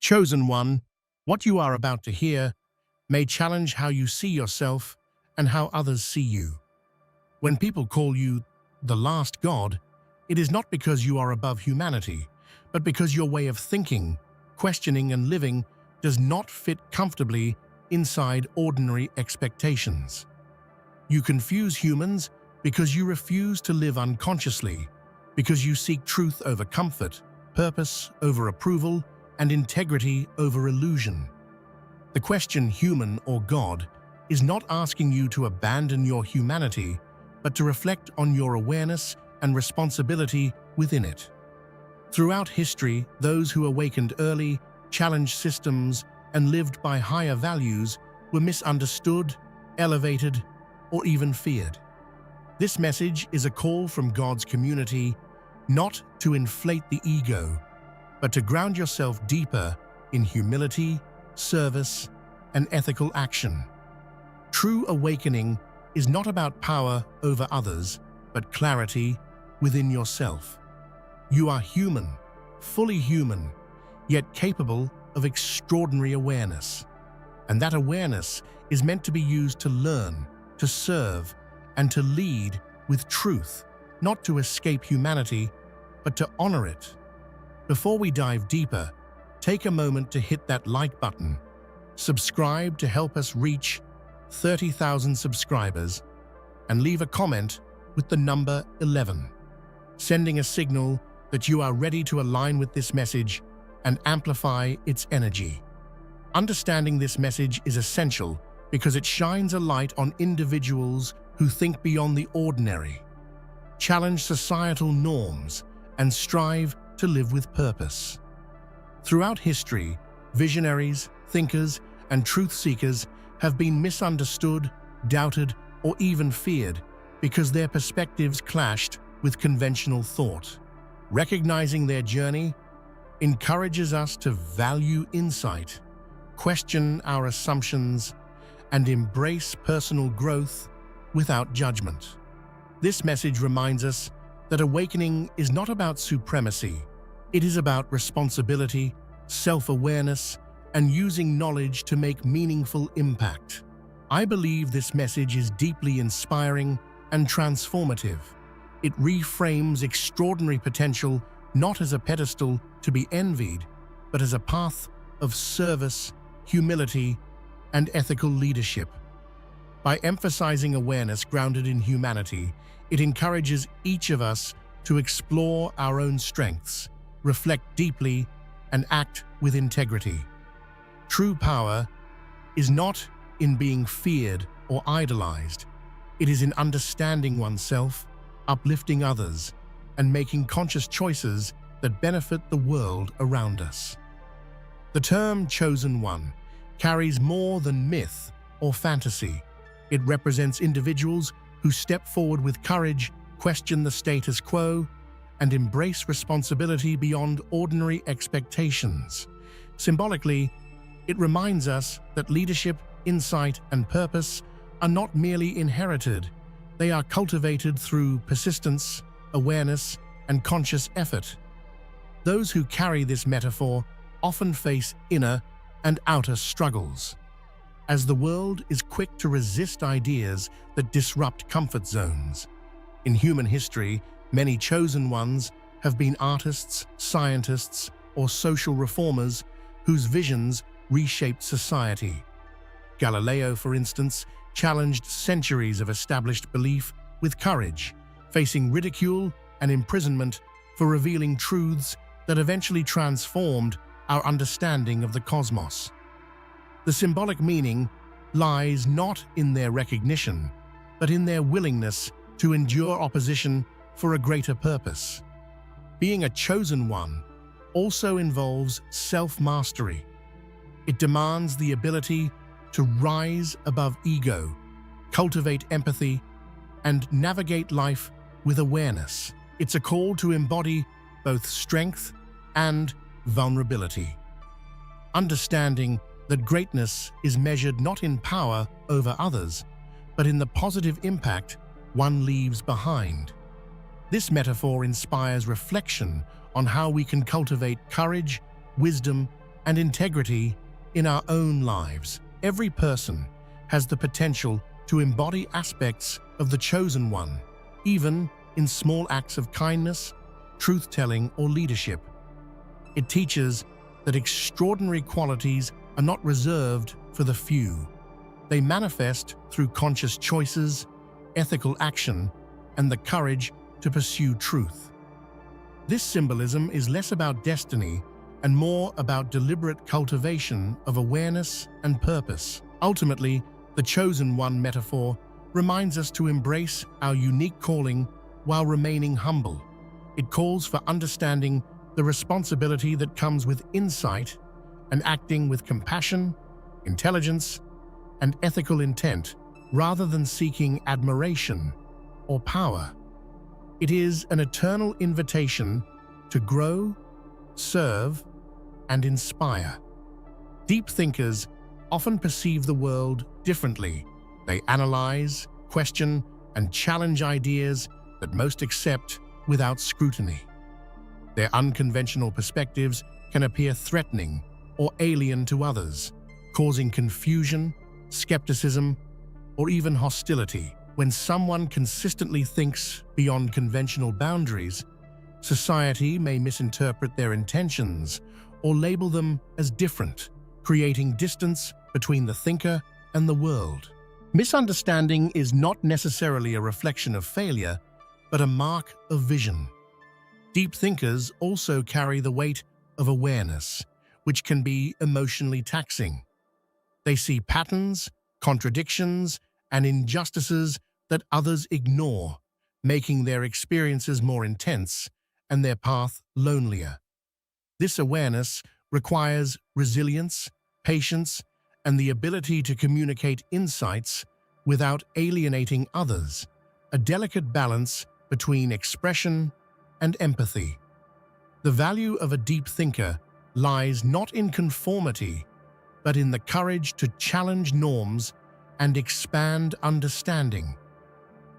Chosen one, what you are about to hear may challenge how you see yourself and how others see you. When people call you the last god, it is not because you are above humanity, but because your way of thinking, questioning, and living does not fit comfortably inside ordinary expectations. You confuse humans because you refuse to live unconsciously, because you seek truth over comfort, purpose over approval, and integrity over illusion. The question, human or God, is not asking you to abandon your humanity, but to reflect on your awareness and responsibility within it. Throughout history, those who awakened early, challenged systems, and lived by higher values were misunderstood, elevated, or even feared. This message is a call from God's community not to inflate the ego, but to ground yourself deeper in humility, service, and ethical action. True awakening is not about power over others, but clarity within yourself. You are human, fully human, yet capable of extraordinary awareness. And that awareness is meant to be used to learn, to serve, and to lead with truth, not to escape humanity, but to honor it. Before we dive deeper, take a moment to hit that like button, subscribe to help us reach 30,000 subscribers, and leave a comment with the number 11, sending a signal that you are ready to align with this message and amplify its energy. Understanding this message is essential because it shines a light on individuals who think beyond the ordinary, challenge societal norms, and strive to live with purpose. Throughout history, visionaries, thinkers, and truth-seekers have been misunderstood, doubted, or even feared because their perspectives clashed with conventional thought. Recognizing their journey encourages us to value insight, question our assumptions, and embrace personal growth without judgment. This message reminds us that awakening is not about supremacy. It is about responsibility, self-awareness, and using knowledge to make meaningful impact. I believe this message is deeply inspiring and transformative. It reframes extraordinary potential not as a pedestal to be envied, but as a path of service, humility, and ethical leadership. By emphasizing awareness grounded in humanity, it encourages each of us to explore our own strengths, reflect deeply, and act with integrity. True power is not in being feared or idolized. It is in understanding oneself, uplifting others, and making conscious choices that benefit the world around us. The term chosen one carries more than myth or fantasy. It represents individuals who step forward with courage, question the status quo, and embrace responsibility beyond ordinary expectations. Symbolically, it reminds us that leadership, insight, and purpose are not merely inherited. They are cultivated through persistence, awareness, and conscious effort. Those who carry this metaphor often face inner and outer struggles, as the world is quick to resist ideas that disrupt comfort zones. In human history, many chosen ones have been artists, scientists, or social reformers whose visions reshaped society. Galileo, for instance, challenged centuries of established belief with courage, facing ridicule and imprisonment for revealing truths that eventually transformed our understanding of the cosmos. The symbolic meaning lies not in their recognition, but in their willingness to endure opposition for a greater purpose. Being a chosen one also involves self-mastery. It demands the ability to rise above ego, cultivate empathy, and navigate life with awareness. It's a call to embody both strength and vulnerability. Understanding that greatness is measured not in power over others, but in the positive impact one leaves behind. This metaphor inspires reflection on how we can cultivate courage, wisdom, and integrity in our own lives. Every person has the potential to embody aspects of the chosen one, even in small acts of kindness, truth-telling, or leadership. It teaches that extraordinary qualities are not reserved for the few. They manifest through conscious choices, ethical action, and the courage to pursue truth. This symbolism is less about destiny and more about deliberate cultivation of awareness and purpose. Ultimately, the chosen one metaphor reminds us to embrace our unique calling while remaining humble. It calls for understanding the responsibility that comes with insight and acting with compassion, intelligence, and ethical intent rather than seeking admiration or power. It is an eternal invitation to grow, serve, and inspire. Deep thinkers often perceive the world differently. They analyze, question, and challenge ideas that most accept without scrutiny. Their unconventional perspectives can appear threatening or alien to others, causing confusion, skepticism, or even hostility. When someone consistently thinks beyond conventional boundaries, society may misinterpret their intentions or label them as different, creating distance between the thinker and the world. Misunderstanding is not necessarily a reflection of failure, but a mark of vision. Deep thinkers also carry the weight of awareness, which can be emotionally taxing. They see patterns, contradictions, and injustices that others ignore, making their experiences more intense and their path lonelier. This awareness requires resilience, patience, and the ability to communicate insights without alienating others, a delicate balance between expression and empathy. The value of a deep thinker lies not in conformity, but in the courage to challenge norms and expand understanding.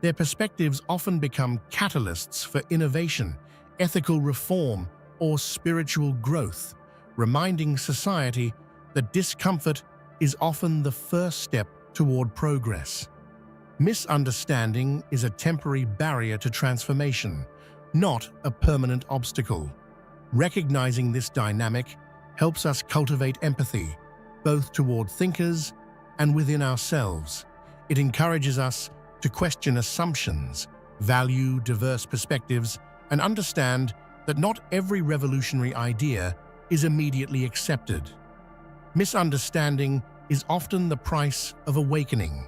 Their perspectives often become catalysts for innovation, ethical reform, or spiritual growth, reminding society that discomfort is often the first step toward progress. Misunderstanding is a temporary barrier to transformation, not a permanent obstacle. Recognizing this dynamic helps us cultivate empathy, both toward thinkers and within ourselves. It encourages us to question assumptions, value diverse perspectives, and understand that not every revolutionary idea is immediately accepted. Misunderstanding is often the price of awakening,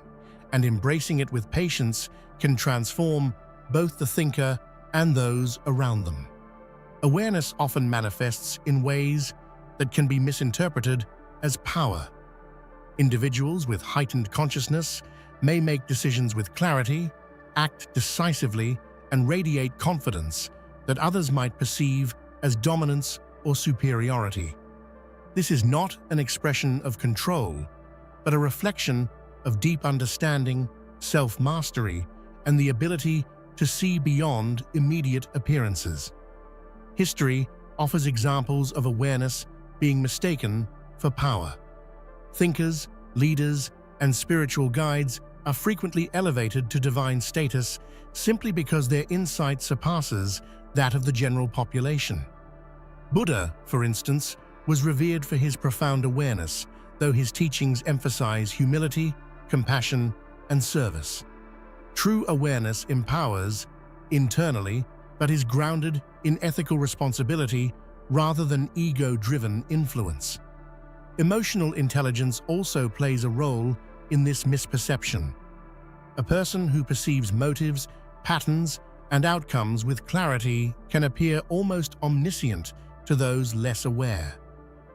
and embracing it with patience can transform both the thinker and those around them. Awareness often manifests in ways that can be misinterpreted as power. Individuals with heightened consciousness may make decisions with clarity, act decisively, and radiate confidence that others might perceive as dominance or superiority. This is not an expression of control, but a reflection of deep understanding, self-mastery, and the ability to see beyond immediate appearances. History offers examples of awareness being mistaken for power. Thinkers, leaders, and spiritual guides are frequently elevated to divine status simply because their insight surpasses that of the general population. Buddha, for instance, was revered for his profound awareness, though his teachings emphasize humility, compassion, and service. True awareness empowers internally, but is grounded in ethical responsibility rather than ego-driven influence. Emotional intelligence also plays a role in this misperception. A person who perceives motives, patterns, and outcomes with clarity can appear almost omniscient to those less aware.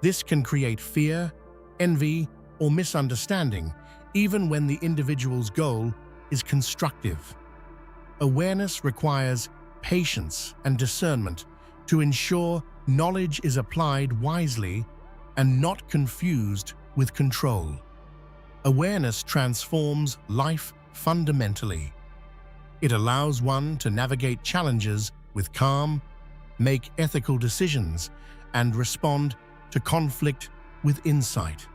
This can create fear, envy, or misunderstanding, even when the individual's goal is constructive. Awareness requires patience and discernment to ensure knowledge is applied wisely and not confused with control. Awareness transforms life fundamentally. It allows one to navigate challenges with calm, make ethical decisions, and respond to conflict with insight.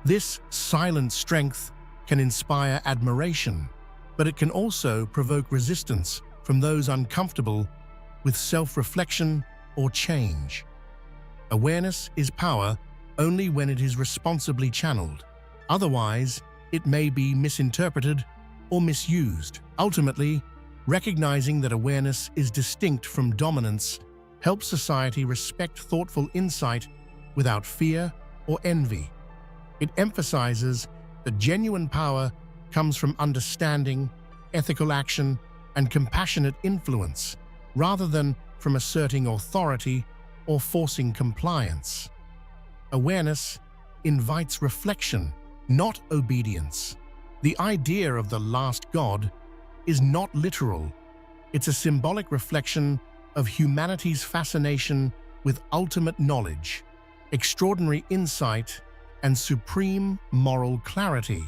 This silent strength can inspire admiration, but it can also provoke resistance from those uncomfortable with self-reflection or change. Awareness is power only when it is responsibly channeled. Otherwise, it may be misinterpreted or misused. Ultimately, recognizing that awareness is distinct from dominance helps society respect thoughtful insight without fear or envy. It emphasizes that genuine power comes from understanding, ethical action, and compassionate influence, rather than from asserting authority or forcing compliance. Awareness invites reflection, not obedience. The idea of the last God is not literal. It's a symbolic reflection of humanity's fascination with ultimate knowledge, extraordinary insight, and supreme moral clarity.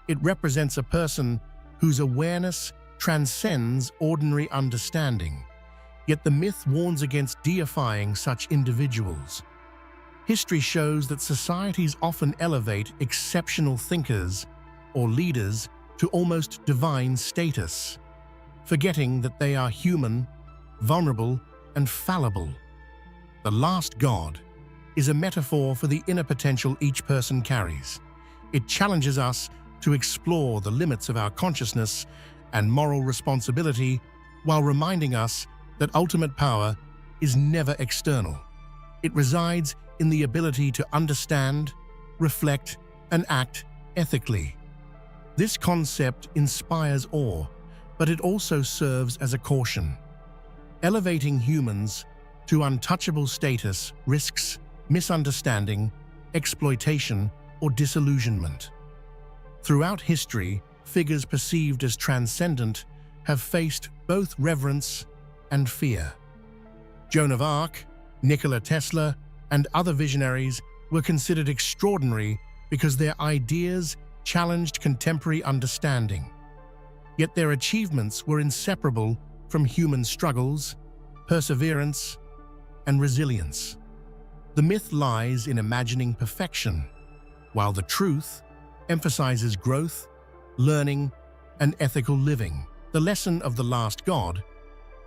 It represents a person whose awareness transcends ordinary understanding. Yet the myth warns against deifying such individuals. History shows that societies often elevate exceptional thinkers or leaders to almost divine status, forgetting that they are human, vulnerable, and fallible. The last God is a metaphor for the inner potential each person carries. It challenges us to explore the limits of our consciousness and moral responsibility while reminding us that ultimate power is never external. It resides in the ability to understand, reflect, and act ethically. This concept inspires awe, but it also serves as a caution. Elevating humans to untouchable status risks misunderstanding, exploitation, or disillusionment. Throughout history, figures perceived as transcendent have faced both reverence and fear. Joan of Arc, Nikola Tesla, and other visionaries were considered extraordinary because their ideas challenged contemporary understanding. Yet their achievements were inseparable from human struggles, perseverance, and resilience. The myth lies in imagining perfection, while the truth emphasizes growth, learning, and ethical living. The lesson of the last God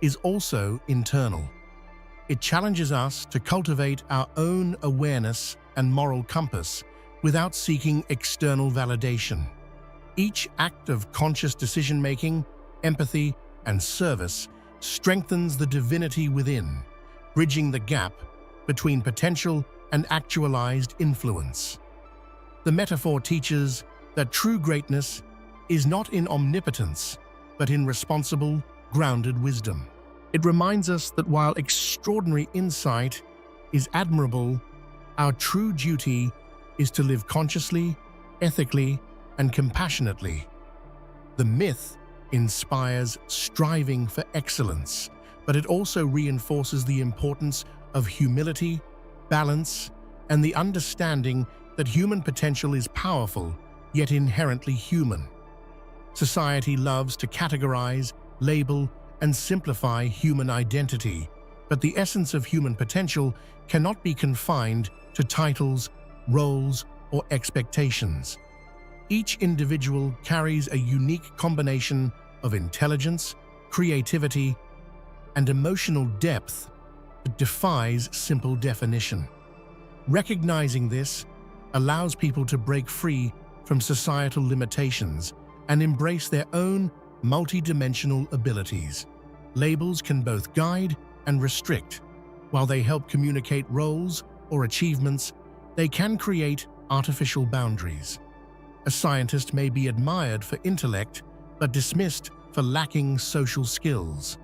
is also internal. It challenges us to cultivate our own awareness and moral compass without seeking external validation. Each act of conscious decision-making, empathy, and service strengthens the divinity within, bridging the gap between potential and actualized influence. The metaphor teaches that true greatness is not in omnipotence, but in responsible, grounded wisdom. It reminds us that while extraordinary insight is admirable, our true duty is to live consciously, ethically, and compassionately. The myth inspires striving for excellence, but it also reinforces the importance of humility, balance, and the understanding that human potential is powerful, yet inherently human. Society loves to categorize, label, and simplify human identity, but the essence of human potential cannot be confined to titles, roles, or expectations. Each individual carries a unique combination of intelligence, creativity, and emotional depth that defies simple definition. Recognizing this allows people to break free from societal limitations and embrace their own multidimensional abilities. Labels can both guide and restrict. While they help communicate roles or achievements, they can create artificial boundaries. A scientist may be admired for intellect, but dismissed for lacking social skills.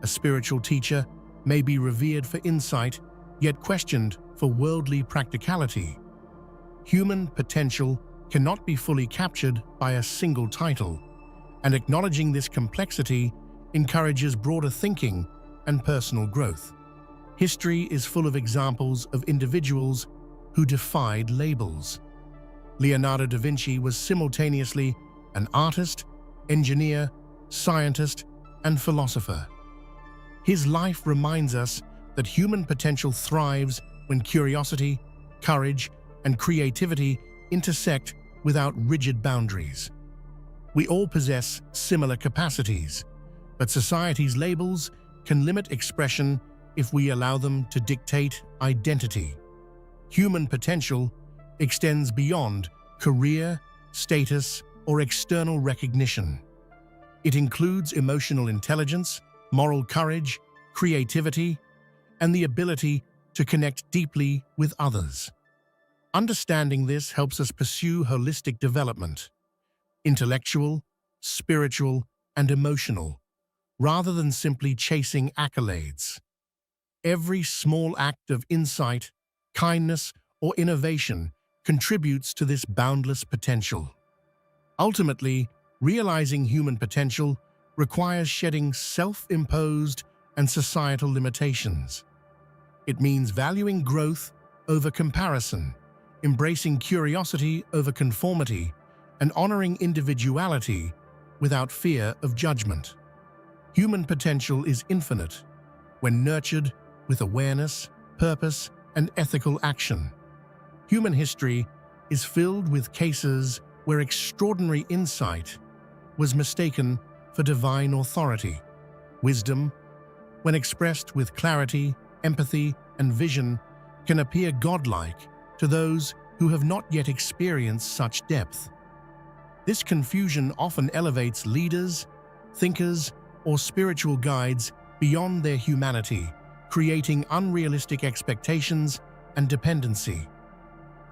A spiritual teacher may be revered for insight, yet questioned for worldly practicality. Human potential cannot be fully captured by a single title, and acknowledging this complexity encourages broader thinking and personal growth. History is full of examples of individuals who defied labels. Leonardo da Vinci was simultaneously an artist, engineer, scientist, and philosopher. His life reminds us that human potential thrives when curiosity, courage, and creativity intersect without rigid boundaries. We all possess similar capacities, but society's labels can limit expression if we allow them to dictate identity. Human potential extends beyond career, status, or external recognition. It includes emotional intelligence, moral courage, creativity, and the ability to connect deeply with others. Understanding this helps us pursue holistic development, intellectual, spiritual, and emotional, rather than simply chasing accolades. Every small act of insight, kindness, or innovation contributes to this boundless potential. Ultimately, realizing human potential requires shedding self-imposed and societal limitations. It means valuing growth over comparison, embracing curiosity over conformity, and honoring individuality without fear of judgment. Human potential is infinite when nurtured with awareness, purpose, and ethical action. Human history is filled with cases where extraordinary insight was mistaken for divine authority. Wisdom, when expressed with clarity, empathy, and vision, can appear godlike to those who have not yet experienced such depth. This confusion often elevates leaders, thinkers, or spiritual guides beyond their humanity, creating unrealistic expectations and dependency.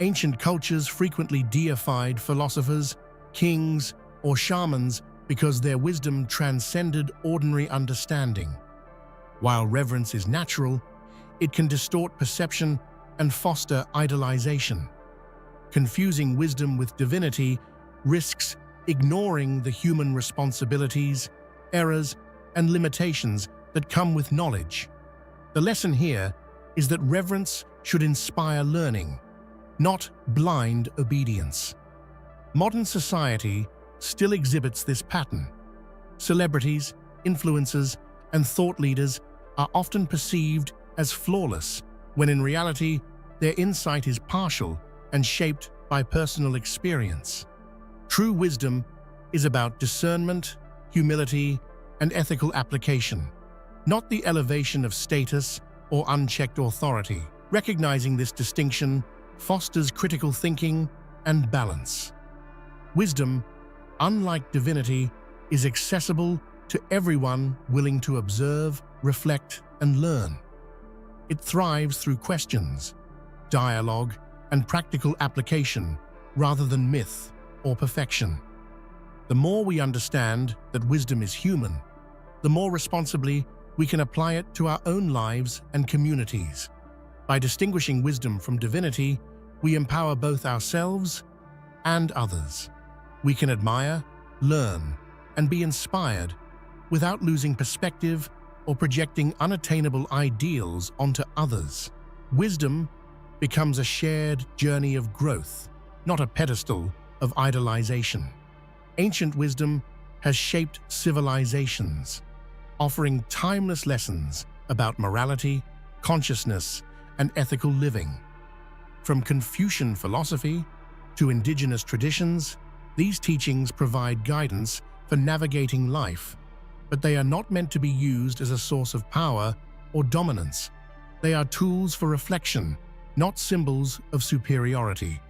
Ancient cultures frequently deified philosophers, kings, or shamans because their wisdom transcended ordinary understanding. While reverence is natural, it can distort perception and foster idolization. Confusing wisdom with divinity risks ignoring the human responsibilities, errors, and limitations that come with knowledge. The lesson here is that reverence should inspire learning, not blind obedience. Modern society still exhibits this pattern. Celebrities, influencers, and thought leaders are often perceived as flawless, when in reality, their insight is partial and shaped by personal experience. True wisdom is about discernment, humility, and ethical application, not the elevation of status or unchecked authority. Recognizing this distinction fosters critical thinking and balance. Wisdom, unlike divinity, is accessible to everyone willing to observe, reflect, and learn. It thrives through questions, dialogue, and practical application rather than myth or perfection. The more we understand that wisdom is human, the more responsibly we can apply it to our own lives and communities. By distinguishing wisdom from divinity, we empower both ourselves and others. We can admire, learn, and be inspired without losing perspective or projecting unattainable ideals onto others. Wisdom becomes a shared journey of growth, not a pedestal of idolization. Ancient wisdom has shaped civilizations, offering timeless lessons about morality, consciousness, and ethical living. From Confucian philosophy to indigenous traditions, these teachings provide guidance for navigating life, but they are not meant to be used as a source of power or dominance. They are tools for reflection, not symbols of superiority.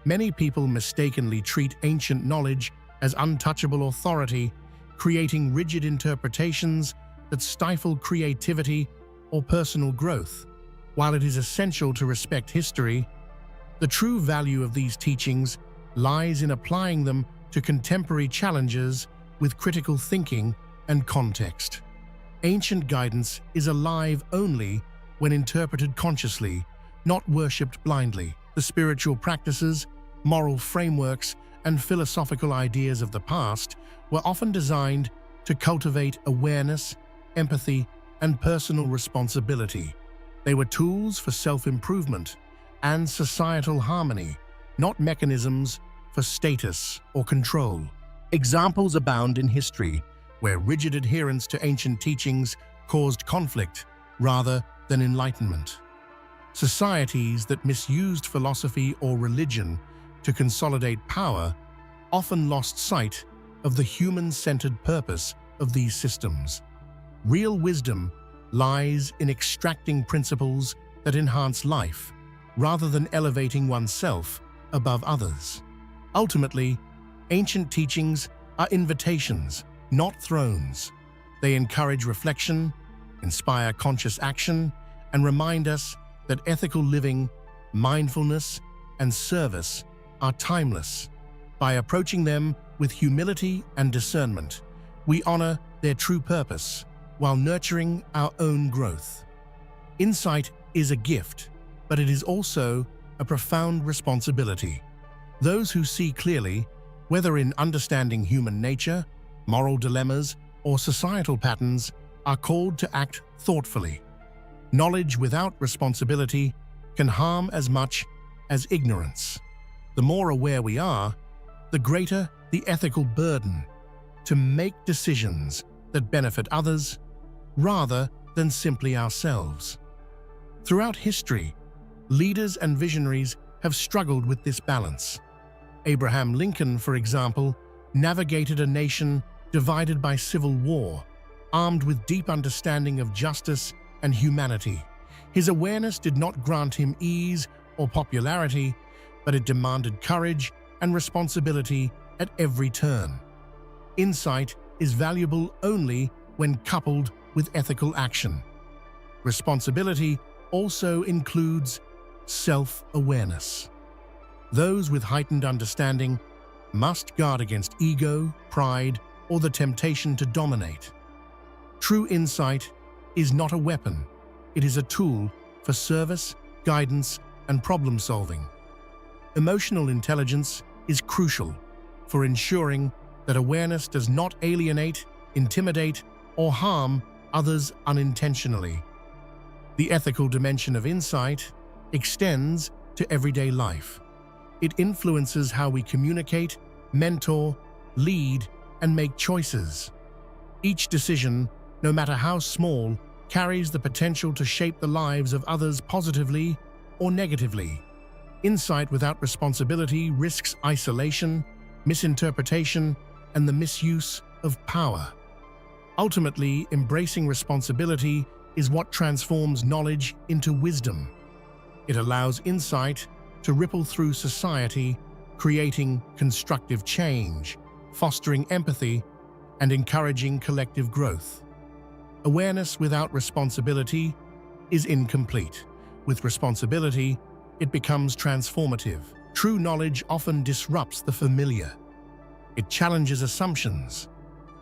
Many people mistakenly treat ancient knowledge as untouchable authority, creating rigid interpretations that stifle creativity or personal growth. While it is essential to respect history, the true value of these teachings lies in applying them to contemporary challenges with critical thinking and context. Ancient guidance is alive only when interpreted consciously, not worshipped blindly. The spiritual practices, moral frameworks, and philosophical ideas of the past were often designed to cultivate awareness, empathy, and personal responsibility. They were tools for self-improvement and societal harmony, not mechanisms for status or control. Examples abound in history where rigid adherence to ancient teachings caused conflict rather than enlightenment. Societies that misused philosophy or religion to consolidate power often lost sight of the human-centered purpose of these systems. Real wisdom lies in extracting principles that enhance life, rather than elevating oneself above others. Ultimately, ancient teachings are invitations, not thrones. They encourage reflection, inspire conscious action, and remind us that ethical living, mindfulness, and service are timeless. By approaching them with humility and discernment, we honor their true purpose while nurturing our own growth. Insight is a gift, but it is also a profound responsibility. Those who see clearly, whether in understanding human nature, moral dilemmas, or societal patterns, are called to act thoughtfully. Knowledge without responsibility can harm as much as ignorance. The more aware we are, the greater the ethical burden to make decisions that benefit others rather than simply ourselves. Throughout history, leaders and visionaries have struggled with this balance. Abraham Lincoln, for example, navigated a nation divided by civil war, armed with deep understanding of justice and humanity. His awareness did not grant him ease or popularity, but it demanded courage and responsibility at every turn. Insight is valuable only when coupled with ethical action. Responsibility also includes self-awareness. Those with heightened understanding must guard against ego, pride, or the temptation to dominate. True insight is not a weapon. It is a tool for service, guidance, and problem-solving. Emotional intelligence is crucial for ensuring that awareness does not alienate, intimidate, or harm others unintentionally. The ethical dimension of insight extends to everyday life. It influences how we communicate, mentor, lead, and make choices. Each decision, no matter how small, carries the potential to shape the lives of others positively or negatively. Insight without responsibility risks isolation, misinterpretation, and the misuse of power. Ultimately, embracing responsibility is what transforms knowledge into wisdom. It allows insight to ripple through society, creating constructive change, fostering empathy, and encouraging collective growth. Awareness without responsibility is incomplete. With responsibility, it becomes transformative. True knowledge often disrupts the familiar. It challenges assumptions,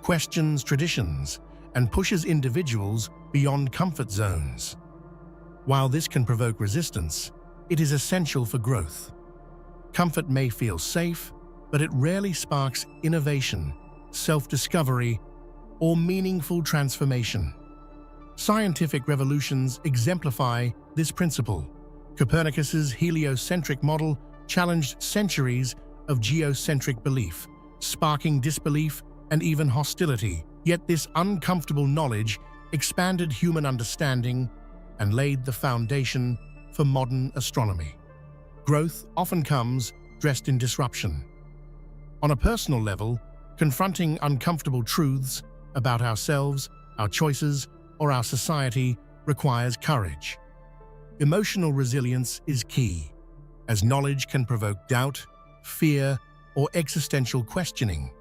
questions traditions, and pushes individuals beyond comfort zones. While this can provoke resistance, it is essential for growth. Comfort may feel safe, but it rarely sparks innovation, self-discovery, or meaningful transformation. Scientific revolutions exemplify this principle. Copernicus's heliocentric model challenged centuries of geocentric belief, sparking disbelief and even hostility. Yet this uncomfortable knowledge expanded human understanding and laid the foundation for modern astronomy. Growth often comes dressed in disruption. On a personal level, confronting uncomfortable truths about ourselves, our choices, or our society requires courage. Emotional resilience is key, as knowledge can provoke doubt, fear, or existential questioning.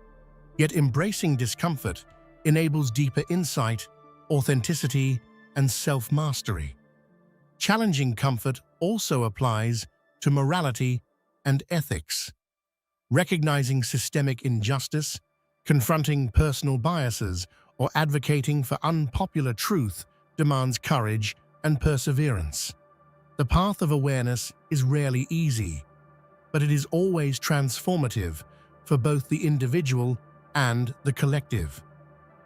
Yet embracing discomfort enables deeper insight, authenticity, and self-mastery. Challenging comfort also applies to morality and ethics. Recognizing systemic injustice, confronting personal biases, or advocating for unpopular truth demands courage and perseverance. The path of awareness is rarely easy, but it is always transformative for both the individual and the collective.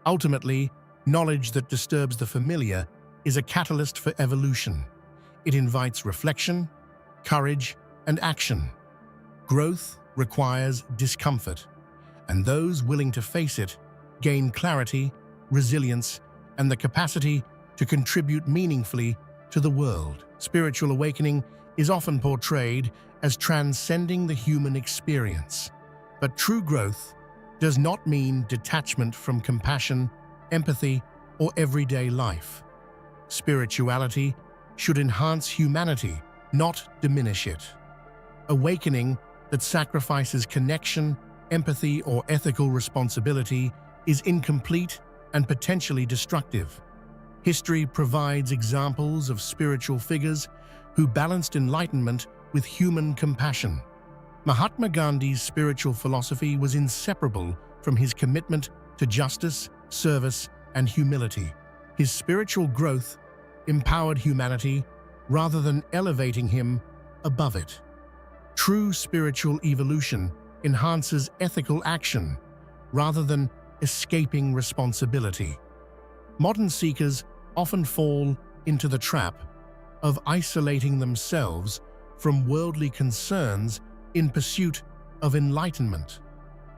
Ultimately, knowledge that disturbs the familiar is a catalyst for evolution. It invites reflection, courage, and action. Growth requires discomfort, and those willing to face it gain clarity, resilience, and the capacity to contribute meaningfully to the world. Spiritual awakening is often portrayed as transcending the human experience. But true growth does not mean detachment from compassion, empathy, or everyday life. Spirituality should enhance humanity, not diminish it. Awakening that sacrifices connection, empathy, or ethical responsibility is incomplete and potentially destructive. History provides examples of spiritual figures who balanced enlightenment with human compassion. Mahatma Gandhi's spiritual philosophy was inseparable from his commitment to justice, service, and humility. His spiritual growth empowered humanity rather than elevating him above it. True spiritual evolution enhances ethical action rather than escaping responsibility. Modern seekers often fall into the trap of isolating themselves from worldly concerns in pursuit of enlightenment.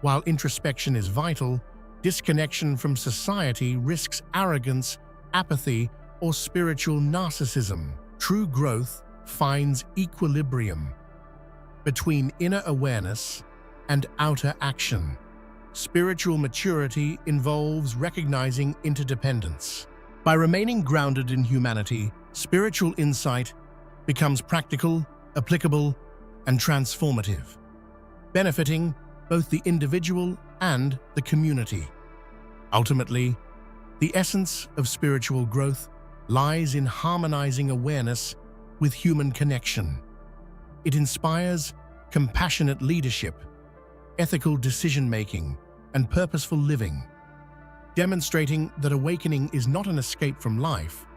While introspection is vital, disconnection from society risks arrogance, apathy, or spiritual narcissism. True growth finds equilibrium between inner awareness and outer action. Spiritual maturity involves recognizing interdependence. By remaining grounded in humanity, spiritual insight becomes practical, applicable, and transformative, benefiting both the individual and the community. Ultimately, the essence of spiritual growth lies in harmonizing awareness with human connection. It inspires compassionate leadership, ethical decision-making, and purposeful living, demonstrating that awakening is not an escape from life,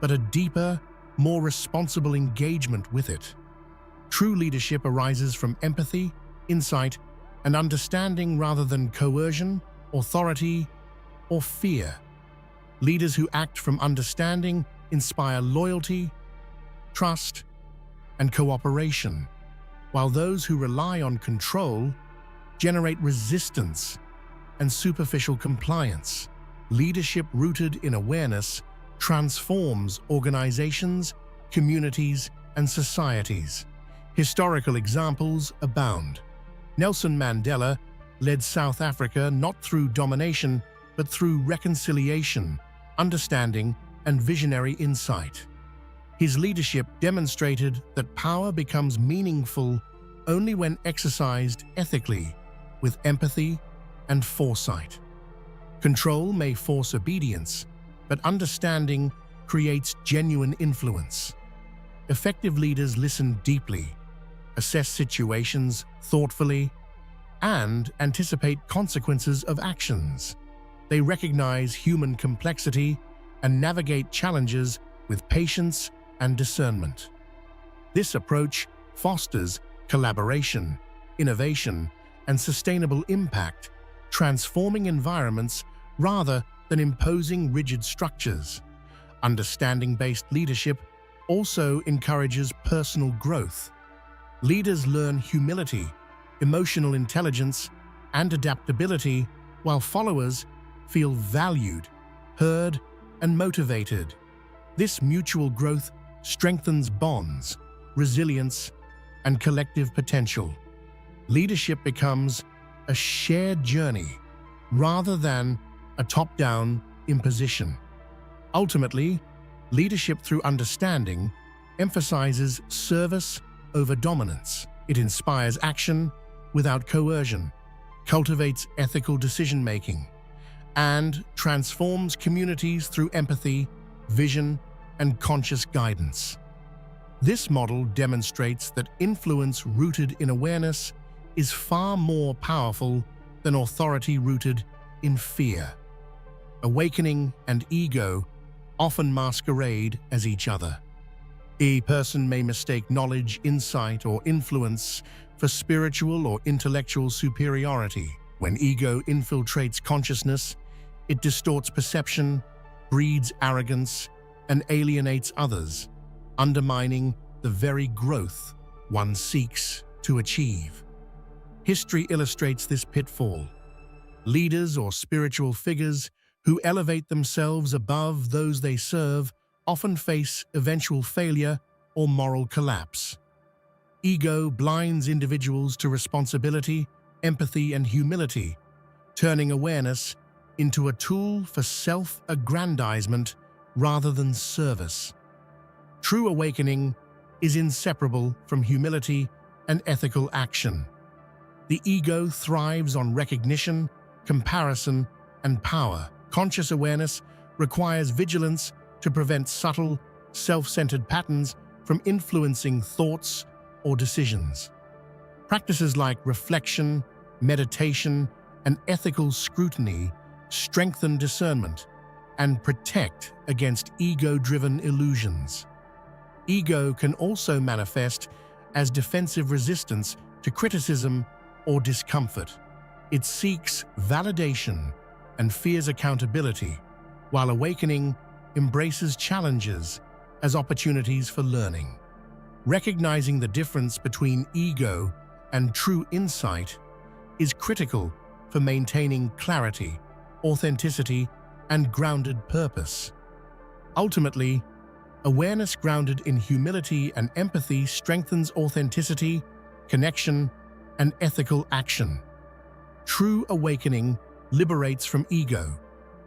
but a deeper, more responsible engagement with it. True leadership arises from empathy, insight, and understanding rather than coercion, authority, or fear. Leaders who act from understanding inspire loyalty, trust, and cooperation, while those who rely on control generate resistance and superficial compliance. Leadership rooted in awareness transforms organizations, communities, and societies. Historical examples abound. Nelson Mandela led South Africa not through domination, but through reconciliation, understanding, and visionary insight. His leadership demonstrated that power becomes meaningful only when exercised ethically, with empathy and foresight. Control may force obedience, but understanding creates genuine influence. Effective leaders listen deeply, assess situations thoughtfully, and anticipate consequences of actions. They recognize human complexity and navigate challenges with patience and discernment. This approach fosters collaboration, innovation, and sustainable impact, transforming environments rather than imposing rigid structures. Understanding-based leadership also encourages personal growth. Leaders learn humility, emotional intelligence, and adaptability, while followers feel valued, heard, and motivated. This mutual growth strengthens bonds, resilience, and collective potential. Leadership becomes a shared journey rather than a top-down imposition. Ultimately, leadership through understanding emphasizes service over dominance. It inspires action without coercion, cultivates ethical decision-making, and transforms communities through empathy, vision, and conscious guidance. This model demonstrates that influence rooted in awareness is far more powerful than authority rooted in fear. Awakening and ego often masquerade as each other. A person may mistake knowledge, insight, or influence for spiritual or intellectual superiority. When ego infiltrates consciousness, it distorts perception, breeds arrogance, and alienates others, undermining the very growth one seeks to achieve. History illustrates this pitfall. Leaders or spiritual figures who elevate themselves above those they serve often face eventual failure or moral collapse. Ego blinds individuals to responsibility, empathy, and humility, turning awareness into a tool for self-aggrandizement rather than service. True awakening is inseparable from humility and ethical action. The ego thrives on recognition, comparison, and power. Conscious awareness requires vigilance to prevent subtle, self-centered patterns from influencing thoughts or decisions. Practices like reflection, meditation, and ethical scrutiny strengthen discernment and protect against ego-driven illusions. Ego can also manifest as defensive resistance to criticism or discomfort. It seeks validation and fears accountability, while awakening embraces challenges as opportunities for learning. Recognizing the difference between ego and true insight is critical for maintaining clarity, authenticity, and grounded purpose. Ultimately, awareness grounded in humility and empathy strengthens authenticity, connection, and ethical action. True awakening liberates from ego,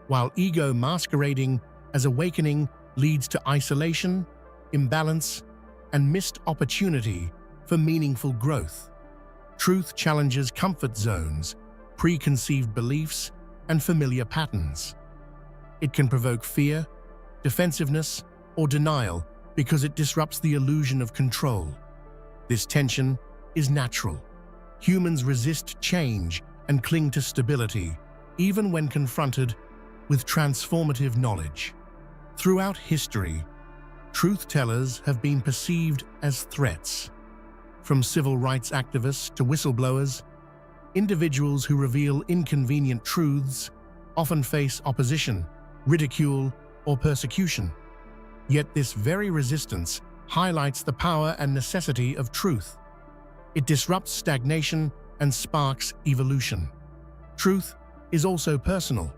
while ego masquerading as awakening leads to isolation, imbalance, and missed opportunity for meaningful growth. Truth challenges comfort zones, preconceived beliefs, and familiar patterns. It can provoke fear, defensiveness, or denial because it disrupts the illusion of control. This tension is natural. Humans resist change and cling to stability, even when confronted with transformative knowledge. Throughout history, truth-tellers have been perceived as threats. From civil rights activists to whistleblowers, individuals who reveal inconvenient truths often face opposition, ridicule, or persecution. Yet this very resistance highlights the power and necessity of truth. It disrupts stagnation and sparks evolution. Truth is also personal.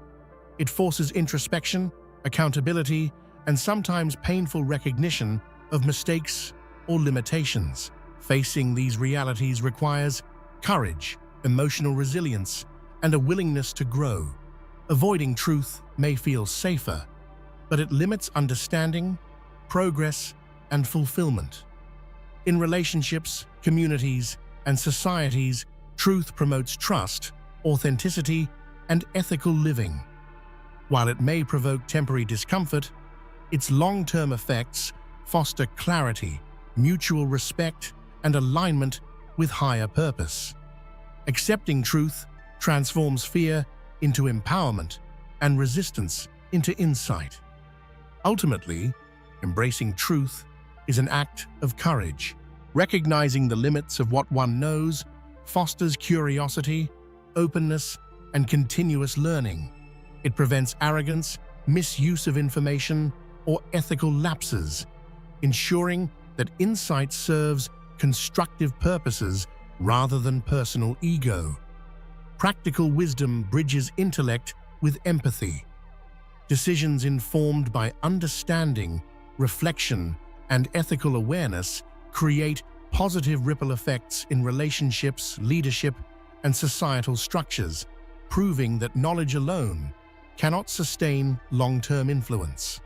It forces introspection, accountability, and sometimes painful recognition of mistakes or limitations. Facing these realities requires courage, emotional resilience, and a willingness to grow. Avoiding truth may feel safer, but it limits understanding, progress, and fulfillment. In relationships, communities, and societies, truth promotes trust, authenticity, and ethical living. While it may provoke temporary discomfort, its long-term effects foster clarity, mutual respect, and alignment with higher purpose. Accepting truth transforms fear into empowerment and resistance into insight. Ultimately, embracing truth is an act of courage. Recognizing the limits of what one knows fosters curiosity, openness, and continuous learning. It prevents arrogance, misuse of information, or ethical lapses, ensuring that insight serves constructive purposes rather than personal ego. Practical wisdom bridges intellect with empathy. Decisions informed by understanding, reflection, and ethical awareness create positive ripple effects in relationships, leadership, and societal structures, proving that knowledge alone cannot sustain long-term influence.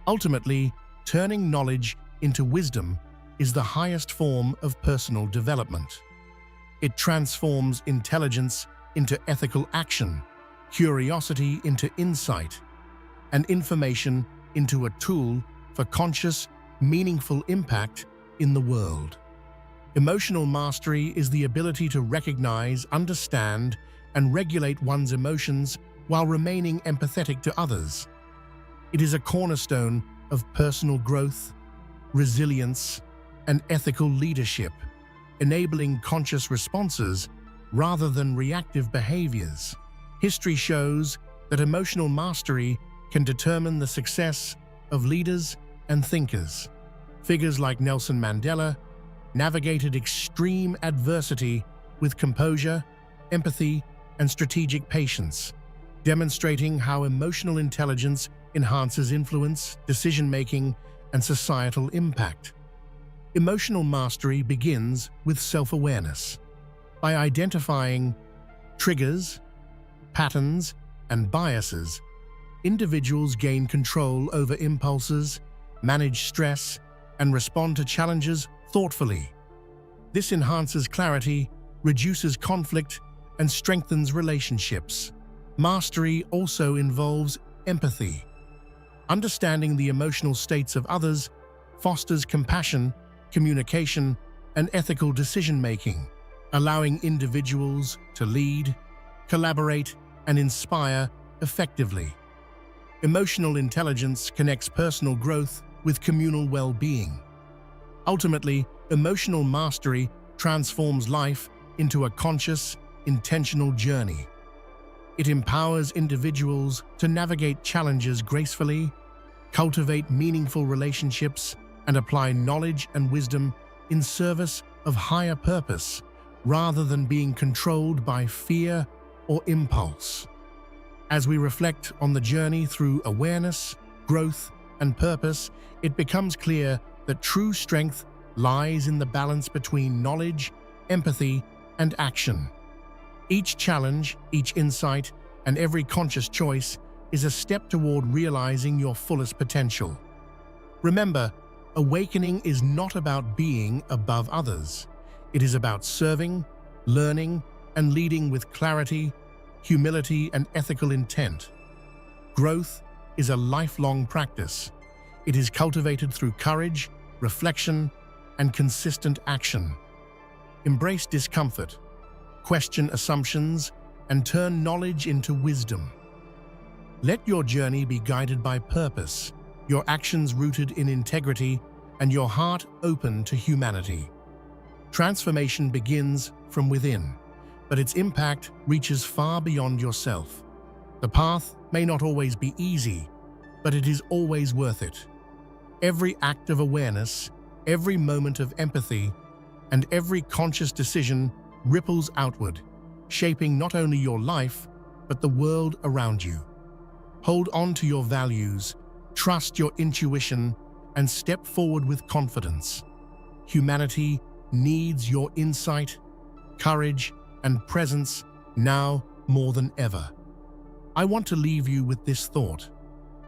Ultimately, turning knowledge into wisdom is the highest form of personal development. It transforms intelligence into ethical action, curiosity into insight, and information into a tool for conscious, meaningful impact in the world. Emotional mastery is the ability to recognize, understand, and regulate one's emotions while remaining empathetic to others. It is a cornerstone of personal growth, resilience, and ethical leadership, enabling conscious responses rather than reactive behaviors. History shows that emotional mastery can determine the success of leaders and thinkers. Figures like Nelson Mandela navigated extreme adversity with composure, empathy, and strategic patience, demonstrating how emotional intelligence enhances influence, decision-making, and societal impact. Emotional mastery begins with self-awareness. By identifying triggers, patterns, and biases, individuals gain control over impulses, manage stress, and respond to challenges thoughtfully. This enhances clarity, reduces conflict, and strengthens relationships. Mastery also involves empathy. Understanding the emotional states of others fosters compassion, communication, and ethical decision-making, allowing individuals to lead, collaborate, and inspire effectively. Emotional intelligence connects personal growth with communal well-being. Ultimately, emotional mastery transforms life into a conscious, intentional journey. It empowers individuals to navigate challenges gracefully, cultivate meaningful relationships, and apply knowledge and wisdom in service of higher purpose, rather than being controlled by fear or impulse. As we reflect on the journey through awareness, growth, and purpose, it becomes clear that true strength lies in the balance between knowledge, empathy, and action. Each challenge, each insight, and every conscious choice is a step toward realizing your fullest potential. Remember, awakening is not about being above others. It is about serving, learning, and leading with clarity, humility, and ethical intent. Growth is a lifelong practice. It is cultivated through courage, reflection, and consistent action. Embrace discomfort, question assumptions, and turn knowledge into wisdom. Let your journey be guided by purpose, your actions rooted in integrity, and your heart open to humanity. Transformation begins from within, but its impact reaches far beyond yourself. The path may not always be easy, but it is always worth it. Every act of awareness, every moment of empathy, and every conscious decision ripples outward, shaping not only your life, but the world around you. Hold on to your values, trust your intuition, and step forward with confidence. Humanity needs your insight, courage, and presence now more than ever. I want to leave you with this thought.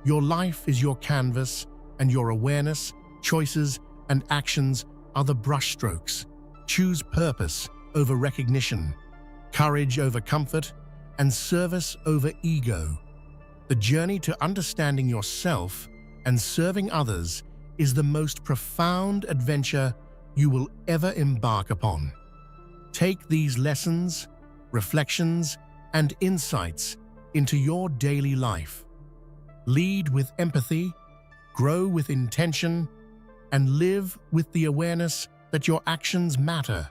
Your life is your canvas, and your awareness, choices, and actions are the brushstrokes. Choose purpose over recognition, courage over comfort, and service over ego. The journey to understanding yourself and serving others is the most profound adventure you will ever embark upon. Take these lessons, reflections, and insights into your daily life. Lead with empathy, grow with intention, and live with the awareness that your actions matter.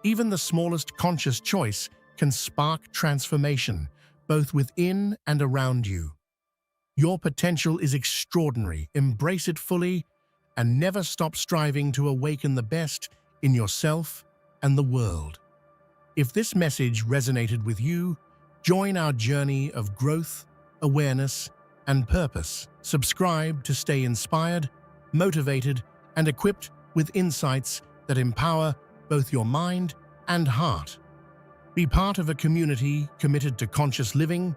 Even the smallest conscious choice can spark transformation, both within and around you. Your potential is extraordinary. Embrace it fully and never stop striving to awaken the best in yourself and the world. If this message resonated with you, join our journey of growth, awareness, and purpose. Subscribe to stay inspired, motivated, and equipped with insights that empower both your mind and heart. Be part of a community committed to conscious living,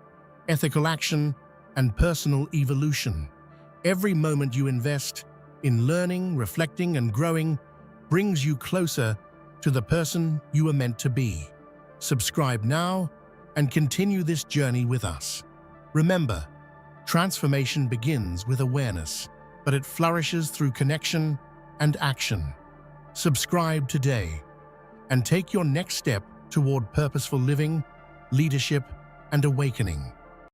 ethical action, and personal evolution. Every moment you invest in learning, reflecting, and growing brings you closer to the person you are meant to be. Subscribe now and continue this journey with us. Remember, transformation begins with awareness, but it flourishes through connection and action. Subscribe today and take your next step toward purposeful living, leadership, and awakening.